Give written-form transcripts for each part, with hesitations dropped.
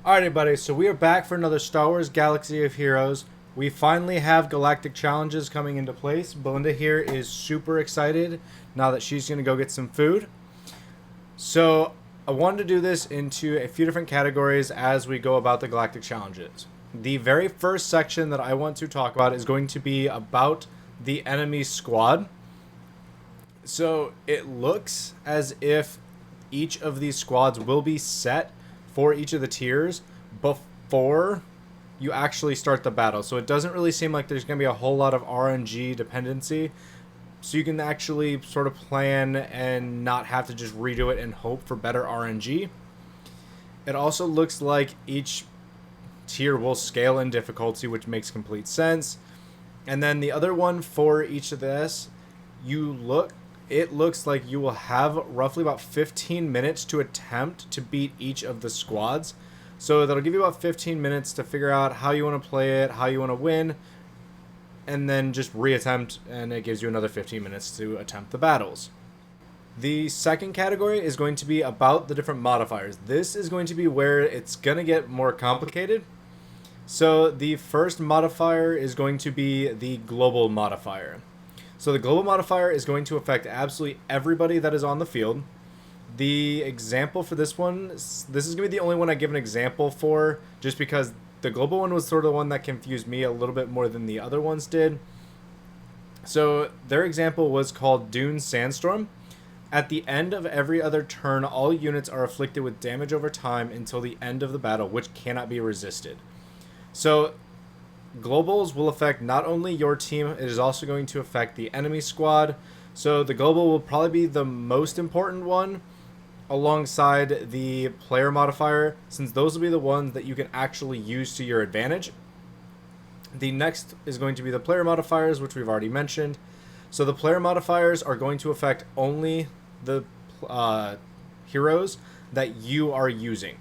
Alright, everybody, so we are back for another Star Wars Galaxy of Heroes. We finally have Galactic Challenges coming into place. Belinda here is super excited now that she's going to go get some food. So, I wanted to do this into a few different categories as we go about the Galactic Challenges. The very first section that I want to talk about is going to be about the enemy squad. So, it looks as if each of these squads will be set for each of the tiers before you actually start the battle. So it doesn't really seem like there's going to be a whole lot of RNG dependency. So you can actually sort of plan and not have to just redo it and hope for better RNG. It also looks like each tier will scale in difficulty, which makes complete sense. And then the other one for each of this, it looks like you will have roughly about 15 minutes to attempt to beat each of the squads. So that'll give you about 15 minutes to figure out how you want to play it, how you want to win, and then just reattempt, and it gives you another 15 minutes to attempt the battles. The second category is going to be about the different modifiers. This is going to be where it's going to get more complicated. So the first modifier is going to be the global modifier. So the global modifier is going to affect absolutely everybody that is on the field. The example for this one, this is going to be the only one I give an example for, just because the global one was sort of the one that confused me a little bit more than the other ones did. So their example was called Dune Sandstorm. At the end of every other turn, all units are afflicted with damage over time until the end of the battle, which cannot be resisted. So globals will affect not only your team, it is also going to affect the enemy squad. So the global will probably be the most important one alongside the player modifier, since those will be the ones that you can actually use to your advantage. The next is going to be the player modifiers, which we've already mentioned. So the player modifiers are going to affect only the heroes that you are using.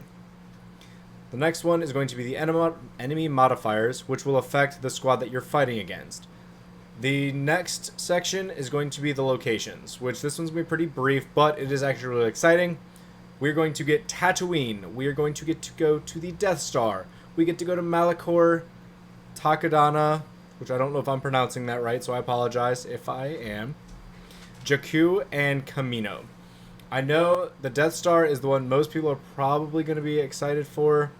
The next one is going to be the enemy modifiers, which will affect the squad that you're fighting against. The next section is going to be the locations, which this one's going to be pretty brief, but it is actually really exciting. We're going to get Tatooine. We are going to get to go to the Death Star. We get to go to Malachor, Takodana, which I don't know if I'm pronouncing that right, so I apologize if I am, Jakku, and Kamino. I know the Death Star is the one most people are probably going to be excited for,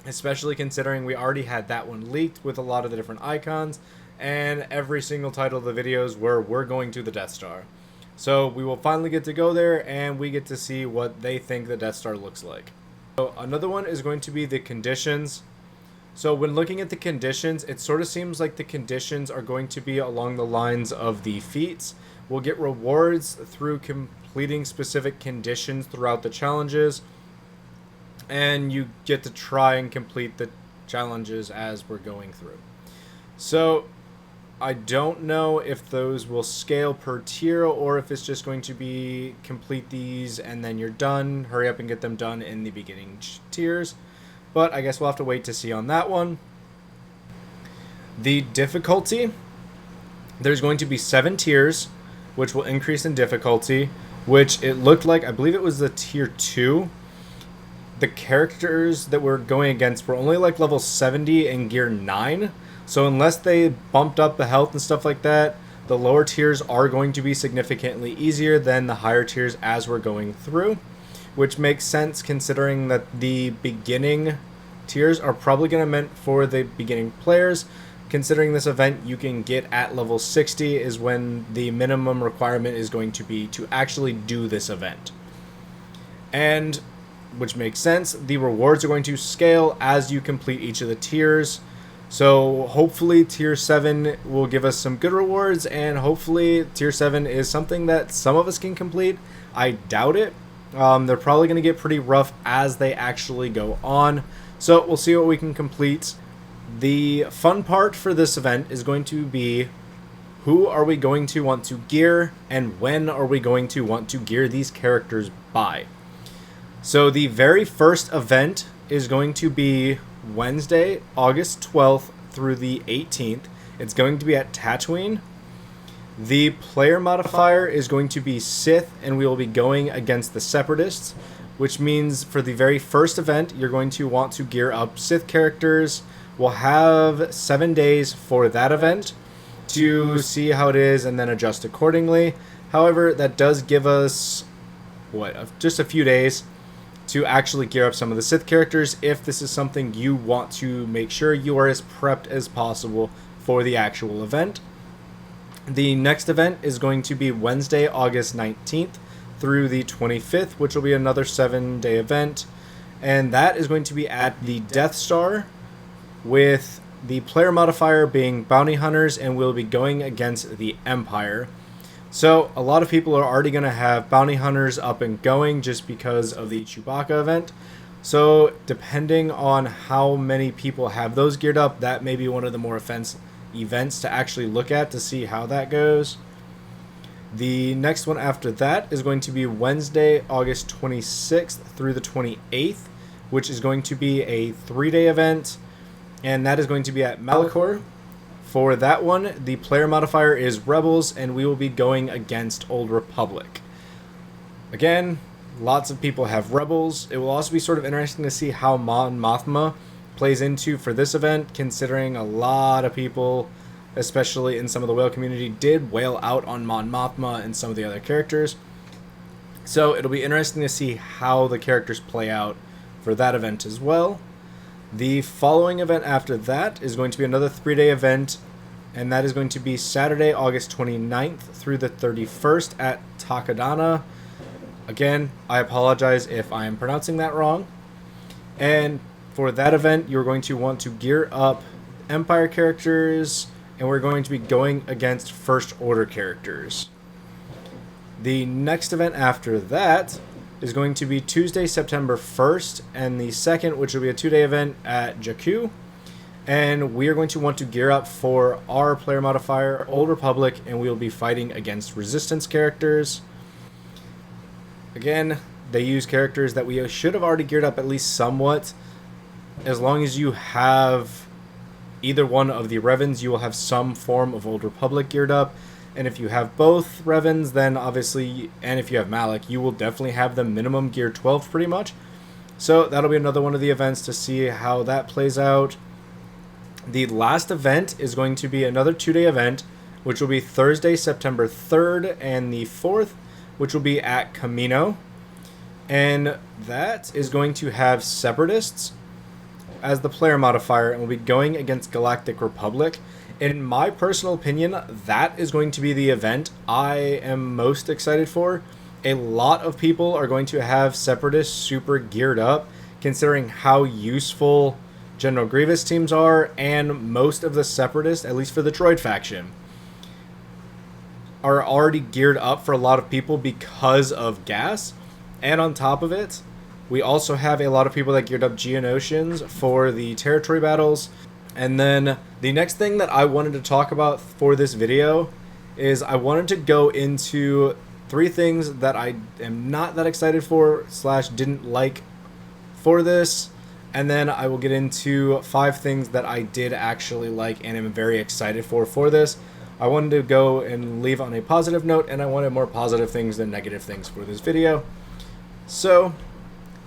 especially considering we already had that one leaked with a lot of the different icons, and every single title of the videos where we're going to the Death Star. So we will finally get to go there, and we get to see what they think the Death Star looks like. So another one is going to be the conditions. So when looking at the conditions, it sort of seems like the conditions are going to be along the lines of the feats. We'll get rewards through completing specific conditions throughout the challenges, and you get to try and complete the challenges as we're going through. So I don't know if those will scale per tier, or if it's just going to be complete these and then you're done, hurry up and get them done in the beginning tiers. But I guess we'll have to wait to see on that one. The difficulty, there's going to be 7 tiers, which will increase in difficulty, which it looked like, I believe it was the tier 2. The characters that we're going against were only like level 70 and gear 9. So unless they bumped up the health and stuff like that, the lower tiers are going to be significantly easier than the higher tiers as we're going through, which makes sense considering that the beginning tiers are probably going to meant for the beginning players. Considering this event you can get at level 60 is when the minimum requirement is going to be to actually do this event. And which makes sense, the rewards are going to scale as you complete each of the tiers. So hopefully tier 7 will give us some good rewards, and hopefully tier 7 is something that some of us can complete. I doubt it. They're probably going to get pretty rough as they actually go on. So we'll see what we can complete. The fun part for this event is going to be who are we going to want to gear, and when are we going to want to gear these characters by. So the very first event is going to be Wednesday, August 12th through the 18th. It's going to be at Tatooine. The player modifier is going to be Sith, and we will be going against the Separatists. which means for the very first event, you're going to want to gear up Sith characters. We'll have 7 days for that event to see how it is and then adjust accordingly. However, that does give us, just a few days to actually gear up some of the Sith characters if this is something you want to make sure you are as prepped as possible for the actual event. The next event is going to be Wednesday, August 19th through the 25th, which will be another 7-day event. And that is going to be at the Death Star, with the player modifier being bounty hunters, and we'll be going against the Empire. So a lot of people are already going to have bounty hunters up and going just because of the Chewbacca event. So depending on how many people have those geared up, that may be one of the more events to actually look at to see how that goes. The next one after that is going to be Wednesday, August 26th through the 28th, which is going to be a 3-day event, and that is going to be at Malachor. For that one, the player modifier is Rebels, and we will be going against Old Republic. Again, lots of people have Rebels. It will also be sort of interesting to see how Mon Mothma plays into for this event, considering a lot of people, especially in some of the whale community, did whale out on Mon Mothma and some of the other characters. So it'll be interesting to see how the characters play out for that event as well. The following event after that is going to be another 3-day event, and that is going to be Saturday, August 29th through the 31st at Takadana. Again, I apologize if I am pronouncing that wrong. And for that event, you're going to want to gear up Empire characters, and we're going to be going against First Order characters. The next event after that is going to be Tuesday, September 1st, and the 2nd, which will be a 2-day event at Jakku. And we are going to want to gear up for our player modifier, Old Republic, and we will be fighting against Resistance characters. Again, they use characters that we should have already geared up at least somewhat. As long as you have either one of the Revans, you will have some form of Old Republic geared up. And if you have both Revans, then obviously, and if you have Malak, you will definitely have the minimum gear 12 pretty much. So that'll be another one of the events to see how that plays out. The last event is going to be another 2-day event, which will be Thursday, September 3rd, and the 4th, which will be at Camino. And that is going to have Separatists as the player modifier, and we'll be going against Galactic Republic. In my personal opinion, that is going to be the event I am most excited for. A lot of people are going to have Separatists super geared up, considering how useful General Grievous teams are, and most of the Separatists, at least for the droid faction, are already geared up for a lot of people because of gas. And on top of it, we also have a lot of people that geared up Geonosians for the territory battles. And then the next thing that I wanted to talk about for this video is I wanted to go into 3 things that I am not that excited for / didn't like for this. And then I will get into 5 things that I did actually like and am very excited for this. I wanted to go and leave on a positive note, and I wanted more positive things than negative things for this video. So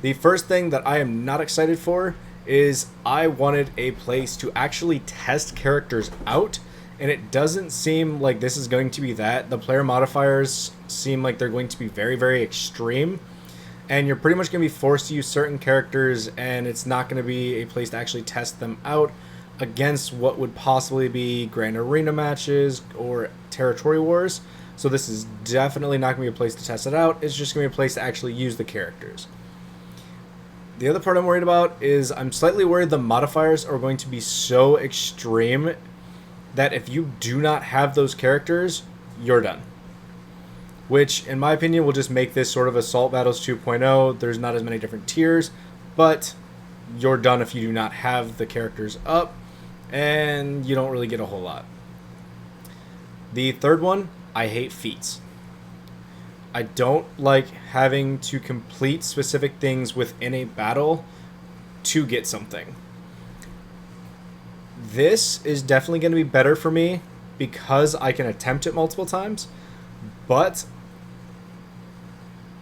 the first thing that I am not excited for is I wanted a place to actually test characters out, and it doesn't seem like this is going to be that. The player modifiers seem like they're going to be very, very extreme, and you're pretty much going to be forced to use certain characters, and it's not going to be a place to actually test them out against what would possibly be Grand Arena matches or Territory Wars. So this is definitely not going to be a place to test it out. It's just going to be a place to actually use the characters. The other part I'm worried about is I'm slightly worried the modifiers are going to be so extreme that if you do not have those characters, you're done. Which, in my opinion, will just make this sort of Assault Battles 2.0. There's not as many different tiers, but you're done if you do not have the characters up, and you don't really get a whole lot. The third one, I hate feats. I don't like having to complete specific things within a battle to get something. This is definitely going to be better for me because I can attempt it multiple times, but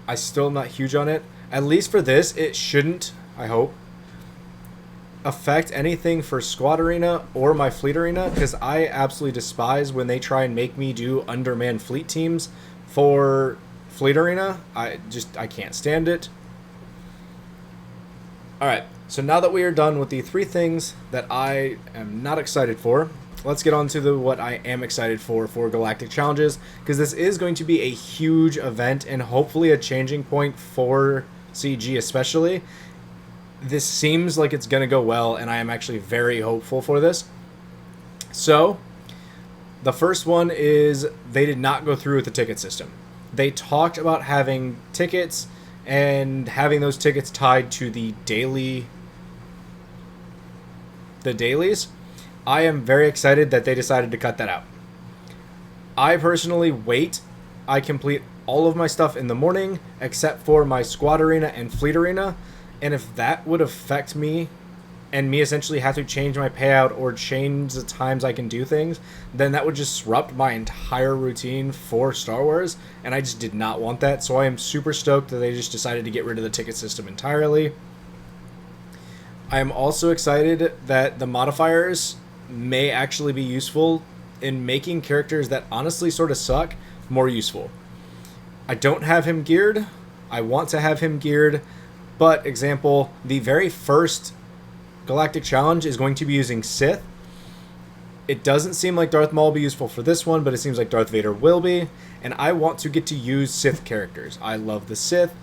I still am not huge on it. At least for this, it shouldn't, I hope, affect anything for Squad Arena or my Fleet Arena, because I absolutely despise when they try and make me do undermanned fleet teams for Fleet Arena. I can't stand it. Alright, so now that we are done with the 3 things that I am not excited for, let's get on to what I am excited for Galactic Challenges, because this is going to be a huge event and hopefully a changing point for CG especially. This seems like it's going to go well, and I am actually very hopeful for this. So, the first one is they did not go through with the ticket system. They talked about having tickets and having those tickets tied to the dailies. I am very excited that they decided to cut that out. I personally I complete all of my stuff in the morning except for my Squad Arena and Fleet Arena, and if that would affect me and me essentially have to change my payout or change the times I can do things, then that would disrupt my entire routine for Star Wars, and I just did not want that. So I am super stoked that they just decided to get rid of the ticket system entirely. I am also excited that the modifiers may actually be useful in making characters that honestly sort of suck more useful. I don't have him geared. I want to have him geared, but example, the very first Galactic Challenge is going to be using Sith. It doesn't seem like Darth Maul will be useful for this one, but it seems like Darth Vader will be, and I want to get to use Sith characters. I love the Sith,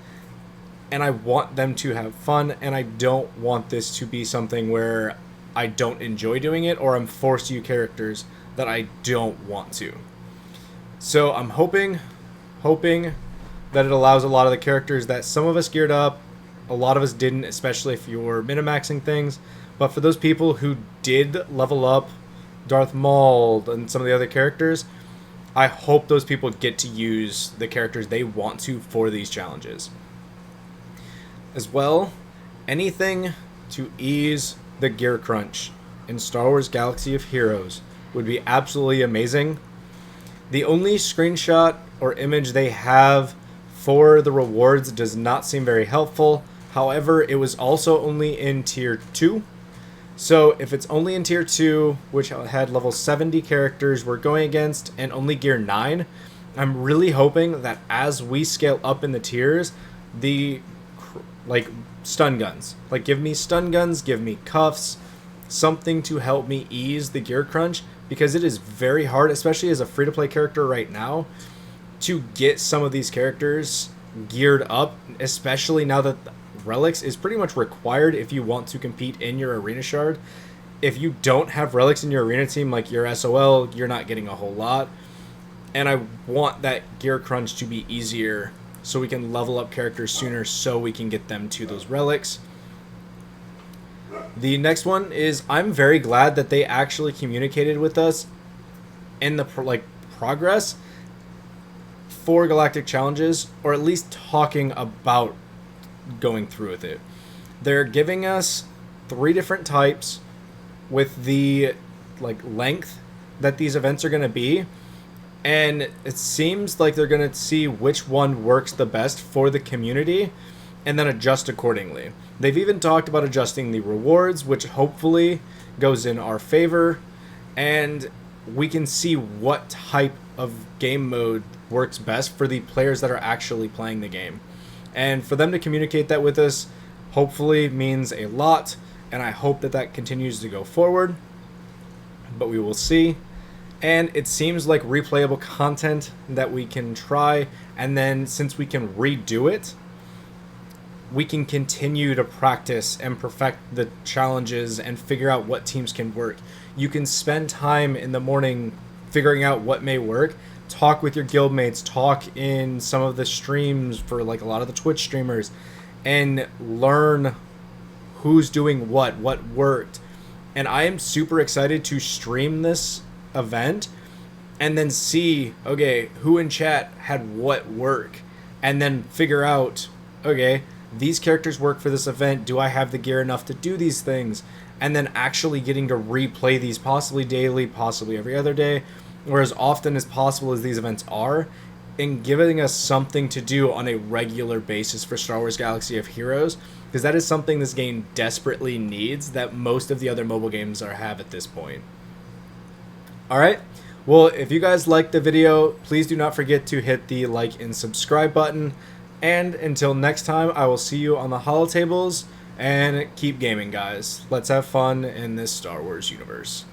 and I want them to have fun, and I don't want this to be something where I don't enjoy doing it, or I'm forced to use characters that I don't want to. So I'm hoping that it allows a lot of the characters that some of us geared up, a lot of us didn't, especially if you were minimaxing things. But for those people who did level up Darth Maul and some of the other characters, I hope those people get to use the characters they want to for these challenges. As well, anything to ease the gear crunch in Star Wars Galaxy of Heroes would be absolutely amazing. The only screenshot or image they have for the rewards does not seem very helpful. However, it was also only in Tier 2. So if it's only in Tier 2, which had level 70 characters we're going against, and only Gear 9, I'm really hoping that as we scale up in the tiers, the stun guns. Give me stun guns, give me cuffs, something to help me ease the gear crunch, because it is very hard, especially as a free-to-play character right now, to get some of these characters geared up, especially now that relics is pretty much required if you want to compete in your arena shard. If you don't have relics in your arena team, like your SOL, you're not getting a whole lot. And I want that gear crunch to be easier so we can level up characters sooner so we can get them to those relics. The next one is, I'm very glad that they actually communicated with us in the progress for Galactic Challenges, or at least talking about going through with it. They're giving us 3 different types with the length that these events are going to be, and it seems like they're going to see which one works the best for the community and then adjust accordingly. They've even talked about adjusting the rewards, which hopefully goes in our favor, and we can see what type of game mode works best for the players that are actually playing the game. And for them to communicate that with us hopefully means a lot, and I hope that that continues to go forward, but we will see. And it seems like replayable content that we can try, and then since we can redo it, we can continue to practice and perfect the challenges and figure out what teams can work. You can spend time in the morning figuring out what may work, talk with your guildmates, talk in some of the streams for a lot of the Twitch streamers, and learn who's doing what worked. And I am super excited to stream this event and then see, okay, who in chat had what work, and then figure out, okay, these characters work for this event, do I have the gear enough to do these things? And then actually getting to replay these possibly daily, possibly every other day, or as often as possible as these events are. and giving us something to do on a regular basis for Star Wars Galaxy of Heroes, because that is something this game desperately needs that most of the other mobile games have at this point. Alright, well, if you guys liked the video, please do not forget to hit the like and subscribe button. And until next time, I will see you on the holotables, and keep gaming, guys. Let's have fun in this Star Wars universe.